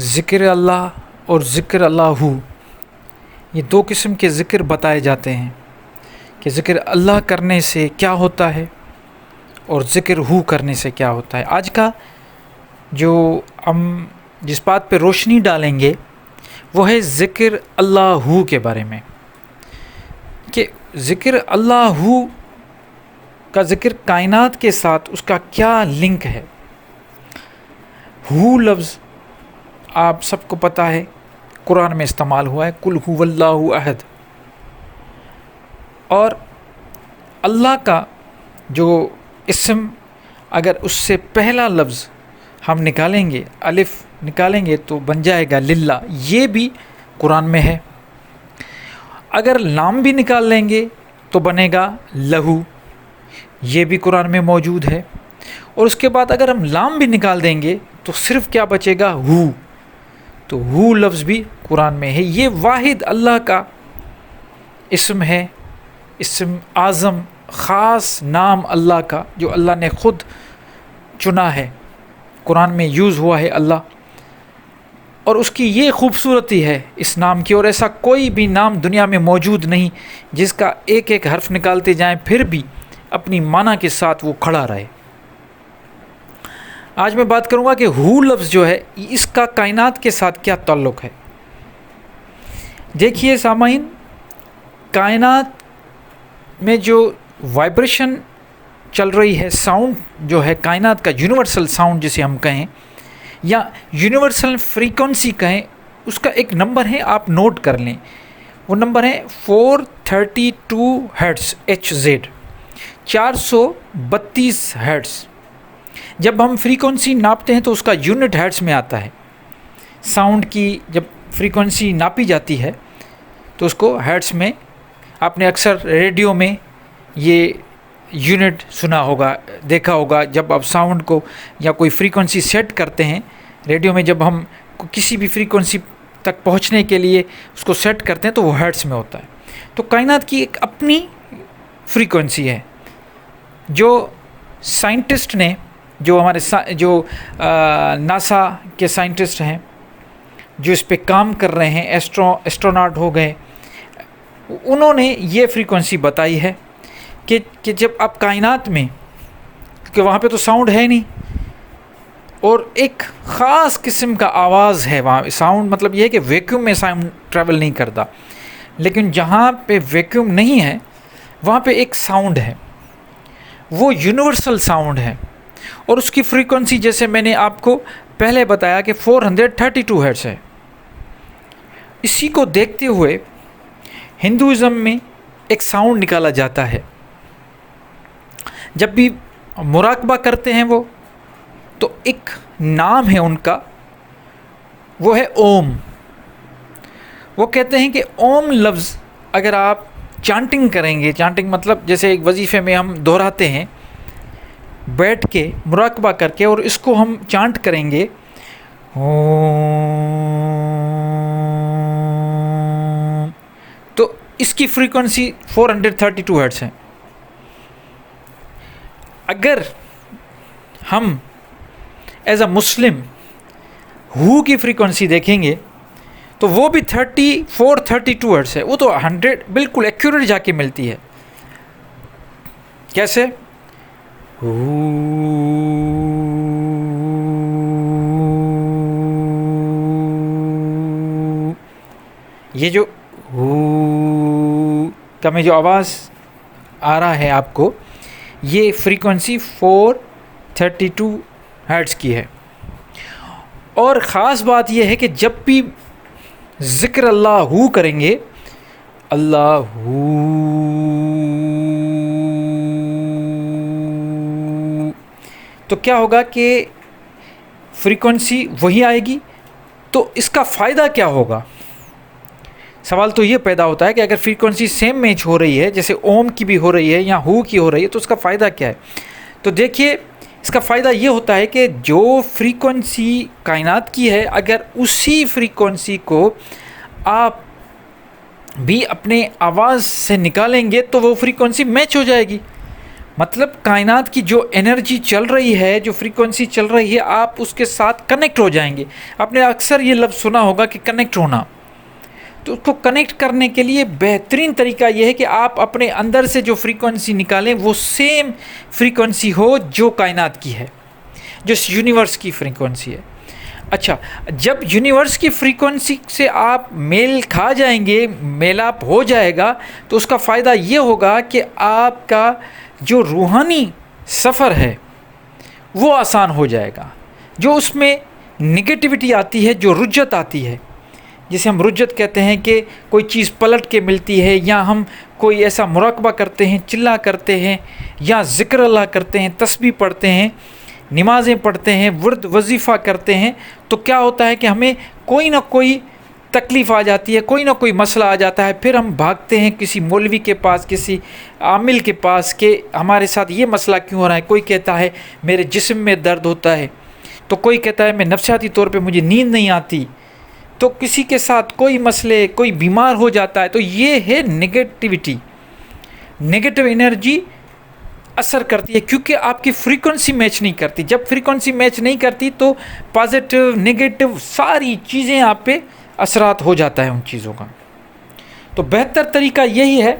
ذکر اللہ اور ذکر اللہ، یہ دو قسم کے ذکر بتائے جاتے ہیں کہ ذکر اللہ کرنے سے کیا ہوتا ہے اور ذکر ہو کرنے سے کیا ہوتا ہے۔ آج کا جو ہم جس بات پہ روشنی ڈالیں گے وہ ہے ذکر اللہ ہو کے بارے میں، کہ ذکر اللہ ہو کا ذکر کائنات کے ساتھ اس کا کیا لنک ہے۔ ہو لفظ آپ سب کو پتہ ہے قرآن میں استعمال ہوا ہے، قل هو اللہ احد، اور اللہ کا جو اسم اگر اس سے پہلا لفظ ہم نکالیں گے، الف نکالیں گے تو بن جائے گا للہ، یہ بھی قرآن میں ہے۔ اگر لام بھی نکال لیں گے تو بنے گا لہو، یہ بھی قرآن میں موجود ہے۔ اور اس کے بعد اگر ہم لام بھی نکال دیں گے تو صرف کیا بچے گا، ہو، تو ہو لفظ بھی قرآن میں ہے۔ یہ واحد اللہ کا اسم ہے، اسم اعظم، خاص نام اللہ کا جو اللہ نے خود چنا ہے، قرآن میں یوز ہوا ہے اللہ، اور اس کی یہ خوبصورتی ہے اس نام کی، اور ایسا کوئی بھی نام دنیا میں موجود نہیں جس کا ایک ایک حرف نکالتے جائیں پھر بھی اپنی معنی کے ساتھ وہ کھڑا رہے۔ آج میں بات کروں گا کہ ہو لفظ جو ہے اس کا کائنات کے ساتھ کیا تعلق ہے۔ دیکھیے سامعین، کائنات میں جو وائبریشن چل رہی ہے، ساؤنڈ جو ہے کائنات کا، یونیورسل ساؤنڈ جسے ہم کہیں یا یونیورسل فریکوینسی کہیں، اس کا ایک نمبر ہے، آپ نوٹ کر لیں، وہ نمبر ہے 432 ہرٹز HZ، 432 ہرٹز۔ جب ہم فریکوینسی ناپتے ہیں تو اس کا یونٹ ہرٹز میں آتا ہے۔ ساؤنڈ کی جب فریکوینسی ناپی جاتی ہے تو اس کو ہرٹز میں، آپ نے اکثر ریڈیو میں یہ یونٹ سنا ہوگا، دیکھا ہوگا، جب آپ ساؤنڈ کو یا کوئی فریکوینسی سیٹ کرتے ہیں ریڈیو میں، جب ہم کسی بھی فریکوینسی تک پہنچنے کے لیے اس کو سیٹ کرتے ہیں تو وہ ہرٹز میں ہوتا ہے۔ تو کائنات کی ایک اپنی فریکوینسی ہے جو سائنٹسٹ نے، جو ہمارے جو ناسا کے سائنٹسٹ ہیں جو اس پہ کام کر رہے ہیں، ایسٹروناٹ ہو گئے، انہوں نے یہ فریکوینسی بتائی ہے کہ جب آپ کائنات میں، کیونکہ وہاں پہ تو ساؤنڈ ہے نہیں اور ایک خاص قسم کا آواز ہے وہاں، ساؤنڈ مطلب یہ ہے کہ ویکیوم میں ساؤنڈ ٹریول نہیں کرتا، لیکن جہاں پہ ویکیوم نہیں ہے وہاں پہ ایک ساؤنڈ ہے، وہ یونیورسل ساؤنڈ ہے، اور اس کی فریکوینسی جیسے میں نے آپ کو پہلے بتایا کہ 432 ہرٹز ہے۔ اسی کو دیکھتے ہوئے ہندوازم میں ایک ساؤنڈ نکالا جاتا ہے، جب بھی مراقبہ کرتے ہیں وہ، تو ایک نام ہے ان کا، وہ ہے اوم۔ وہ کہتے ہیں کہ اوم لفظ اگر آپ چانٹنگ کریں گے، چانٹنگ مطلب جیسے ایک وظیفے میں ہم دہراتے ہیں بیٹھ کے مراقبہ کر کے، اور اس کو ہم چانٹ کریں گے، تو اس کی فریکوینسی 432 ہرٹز ہے۔ اگر ہم ایز اے مسلم ہو کی فریکوینسی دیکھیں گے تو وہ بھی 432 ہرٹز ہے، وہ تو 100 بالکل ایکوریٹ جا کے ملتی ہے۔ کیسے؟ یہ جو کا میں جو آواز آ رہا ہے آپ کو، یہ فریکوینسی 432 ہرٹز کی ہے۔ اور خاص بات یہ ہے کہ جب بھی ذکر اللہ ہو کریں گے، اللہ ہو، تو کیا ہوگا کہ فریکوینسی وہی آئے گی۔ تو اس کا فائدہ کیا ہوگا؟ سوال تو یہ پیدا ہوتا ہے کہ اگر فریکوینسی سیم میچ ہو رہی ہے، جیسے اوم کی بھی ہو رہی ہے یا ہو کی ہو رہی ہے، تو اس کا فائدہ کیا ہے؟ تو دیکھیے، اس کا فائدہ یہ ہوتا ہے کہ جو فریکوینسی کائنات کی ہے، اگر اسی فریکوینسی کو آپ بھی اپنے آواز سے نکالیں گے تو وہ فریکوینسی میچ ہو جائے گی۔ مطلب کائنات کی جو انرجی چل رہی ہے، جو فریکوینسی چل رہی ہے، آپ اس کے ساتھ کنیکٹ ہو جائیں گے۔ آپ نے اکثر یہ لفظ سنا ہوگا کہ کنیکٹ ہونا، تو اس کو کنیکٹ کرنے کے لیے بہترین طریقہ یہ ہے کہ آپ اپنے اندر سے جو فریکوینسی نکالیں وہ سیم فریکوینسی ہو جو کائنات کی ہے، جو یونیورس کی فریکوینسی ہے۔ اچھا، جب یونیورس کی فریکوینسی سے آپ میل کھا جائیں گے، میل اپ ہو جائے گا، تو اس کا فائدہ یہ ہوگا کہ آپ کا جو روحانی سفر ہے وہ آسان ہو جائے گا۔ جو اس میں نگیٹیوٹی آتی ہے، جو رجت آتی ہے، جسے ہم رجت کہتے ہیں کہ کوئی چیز پلٹ کے ملتی ہے، یا ہم کوئی ایسا مراقبہ کرتے ہیں، چلا کرتے ہیں، یا ذکر اللہ کرتے ہیں، تسبیح پڑھتے ہیں، نمازیں پڑھتے ہیں، ورد وظیفہ کرتے ہیں، تو کیا ہوتا ہے کہ ہمیں کوئی نہ کوئی تکلیف آ جاتی ہے، کوئی نہ کوئی مسئلہ آ جاتا ہے، پھر ہم بھاگتے ہیں کسی مولوی کے پاس، کسی عامل کے پاس کہ ہمارے ساتھ یہ مسئلہ کیوں ہو رہا ہے۔ کوئی کہتا ہے میرے جسم میں درد ہوتا ہے، تو کوئی کہتا ہے میں نفسیاتی طور پہ مجھے نیند نہیں آتی، تو کسی کے ساتھ کوئی مسئلے، کوئی بیمار ہو جاتا ہے، تو یہ ہے نگیٹیوٹی، نگیٹو انرجی اثر کرتی ہے کیونکہ آپ کی فریکوینسی میچ نہیں کرتی۔ جب فریکوینسی میچ نہیں کرتی تو پازیٹیو نگیٹو ساری چیزیں آپ پہ اثرات ہو جاتا ہے ان چیزوں کا۔ تو بہتر طریقہ یہی ہے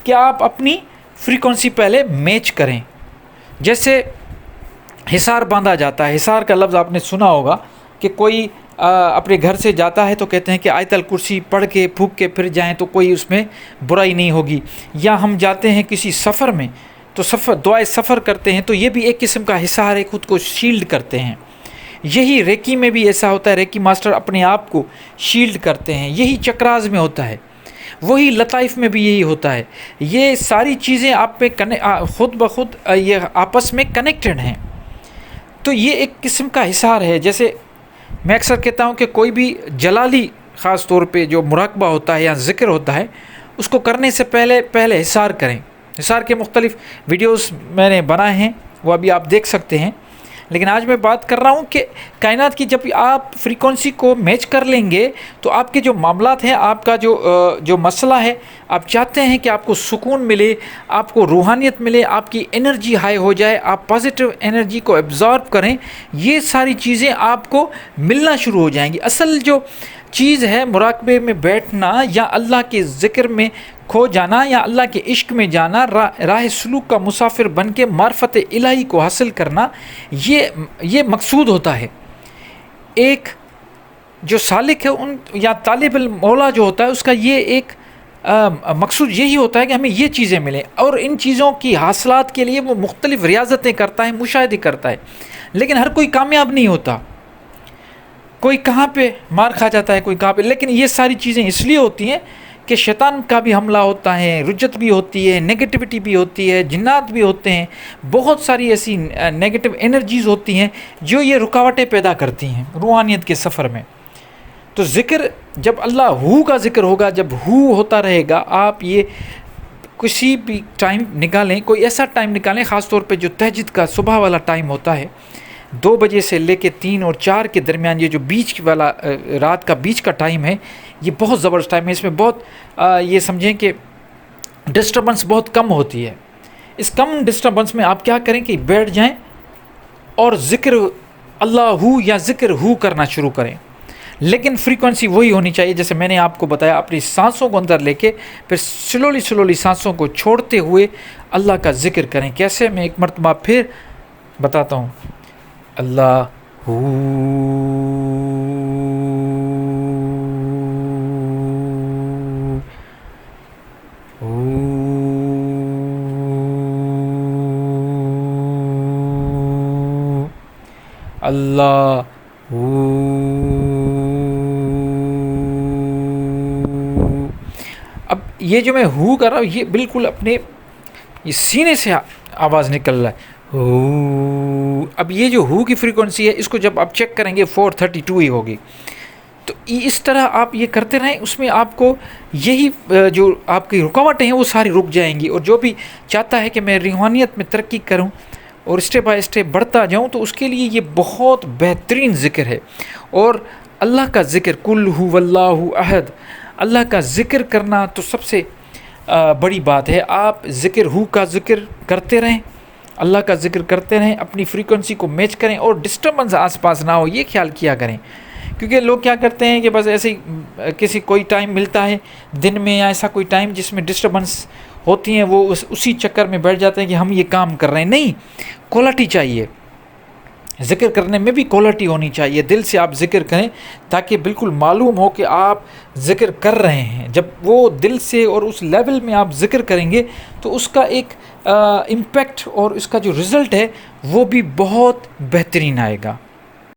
کہ آپ اپنی فریکوینسی پہلے میچ کریں۔ جیسے حصار باندھا جاتا ہے، حصار کا لفظ آپ نے سنا ہوگا کہ کوئی اپنے گھر سے جاتا ہے تو کہتے ہیں کہ آیت الکرسی پڑھ کے پھونک کے پھر جائیں تو کوئی اس میں برائی نہیں ہوگی۔ یا ہم جاتے ہیں کسی سفر میں تو دعائے سفر کرتے ہیں، تو یہ بھی ایک قسم کا حصار ہے، خود کو شیلڈ کرتے ہیں۔ یہی ریکی میں بھی ایسا ہوتا ہے، ریکی ماسٹر اپنے آپ کو شیلڈ کرتے ہیں، یہی چکراز میں ہوتا ہے، وہی لطائف میں بھی یہی ہوتا ہے۔ یہ ساری چیزیں آپ پہ خود بخود یہ آپس میں کنیکٹڈ ہیں، تو یہ ایک قسم کا حصار ہے۔ جیسے میں اکثر کہتا ہوں کہ کوئی بھی جلالی خاص طور پہ جو مراقبہ ہوتا ہے یا ذکر ہوتا ہے، اس کو کرنے سے پہلے حصار کریں۔ حصار کے مختلف ویڈیوز میں نے بنائے ہیں، وہ ابھی آپ دیکھ سکتے ہیں، لیکن آج میں بات کر رہا ہوں کہ کائنات کی جب آپ فریکوینسی کو میچ کر لیں گے تو آپ کے جو معاملات ہیں، آپ کا جو مسئلہ ہے، آپ چاہتے ہیں کہ آپ کو سکون ملے، آپ کو روحانیت ملے، آپ کی انرجی ہائی ہو جائے، آپ پازیٹیو انرجی کو ایبزارب کریں، یہ ساری چیزیں آپ کو ملنا شروع ہو جائیں گی۔ اصل جو چیز ہے مراقبے میں بیٹھنا یا اللہ کے ذکر میں کھو جانا یا اللہ کے عشق میں جانا، راہ سلوک کا مسافر بن کے معرفت الہی کو حاصل کرنا، یہ مقصود ہوتا ہے۔ ایک جو سالک ہے یا طالب المولا جو ہوتا ہے، اس کا یہ ایک مقصود یہی ہوتا ہے کہ ہمیں یہ چیزیں ملیں، اور ان چیزوں کی حاصلات کے لیے وہ مختلف ریاضتیں کرتا ہے، مشاہدے کرتا ہے، لیکن ہر کوئی کامیاب نہیں ہوتا، کوئی کہاں پہ مار کھا جاتا ہے، کوئی کہاں پہ۔ لیکن یہ ساری چیزیں اس لیے ہوتی ہیں کہ شیطان کا بھی حملہ ہوتا ہے، رجت بھی ہوتی ہے، نگیٹیوٹی بھی ہوتی ہے، جنات بھی ہوتے ہیں، بہت ساری ایسی نگیٹو انرجیز ہوتی ہیں جو یہ رکاوٹیں پیدا کرتی ہیں روحانیت کے سفر میں۔ تو ذکر جب اللہ کا ذکر ہوگا، جب ہوتا رہے گا، آپ یہ کسی بھی ٹائم نکالیں، کوئی ایسا ٹائم نکالیں، خاص طور پہ جو تہجد کا صبح والا ٹائم ہوتا ہے، 2 بجے سے لے کے 3 اور 4 کے درمیان، یہ جو بیچ والا رات کا بیچ کا ٹائم ہے، یہ بہت زبردست ٹائم ہے۔ اس میں بہت یہ سمجھیں کہ ڈسٹربنس بہت کم ہوتی ہے۔ اس کم ڈسٹربنس میں آپ کیا کریں کہ بیٹھ جائیں اور ذکر اللہ یا ذکر کرنا شروع کریں، لیکن فریکوینسی وہی ہونی چاہیے جیسے میں نے آپ کو بتایا، اپنی سانسوں کو اندر لے کے پھر سلولی سانسوں کو چھوڑتے ہوئے اللہ کا ذکر کریں۔ کیسے؟ میں ایک مرتبہ پھر بتاتا ہوں۔ اللہ اللہ اب یہ جو میں کر رہا ہوں، یہ بالکل اپنے یہ سینے سے آواز نکل رہا ہے۔ اب یہ جو کی فریکوینسی ہے، اس کو جب آپ چیک کریں گے 432 ہی ہوگی۔ تو اس طرح آپ یہ کرتے رہیں، اس میں آپ کو یہی جو آپ کی رکاوٹیں ہیں وہ ساری رک جائیں گی، اور جو بھی چاہتا ہے کہ میں روحانیت میں ترقی کروں اور اسٹیپ بائی اسٹیپ بڑھتا جاؤں، تو اس کے لیے یہ بہت بہترین ذکر ہے۔ اور اللہ کا ذکر، قل هو اللہ احد، اللہ کا ذکر کرنا تو سب سے بڑی بات ہے۔ آپ کا ذکر کرتے رہیں، اللہ کا ذکر کرتے رہیں، اپنی فریکوینسی کو میچ کریں اور ڈسٹربنس آس پاس نہ ہو، یہ خیال کیا کریں. کیونکہ لوگ کیا کرتے ہیں کہ بس ایسے ہی کسی کوئی ٹائم ملتا ہے دن میں یا ایسا کوئی ٹائم جس میں ڈسٹربنس ہوتی ہیں، وہ اسی چکر میں بیٹھ جاتے ہیں کہ ہم یہ کام کر رہے ہیں. نہیں، کوالٹی چاہیے، ذکر کرنے میں بھی کوالٹی ہونی چاہیے. دل سے آپ ذکر کریں تاکہ بالکل معلوم ہو کہ آپ ذکر کر رہے ہیں. جب وہ دل سے اور اس لیول میں آپ ذکر کریں گے تو اس کا ایک امپیکٹ اور اس کا جو رزلٹ ہے وہ بھی بہت بہترین آئے گا.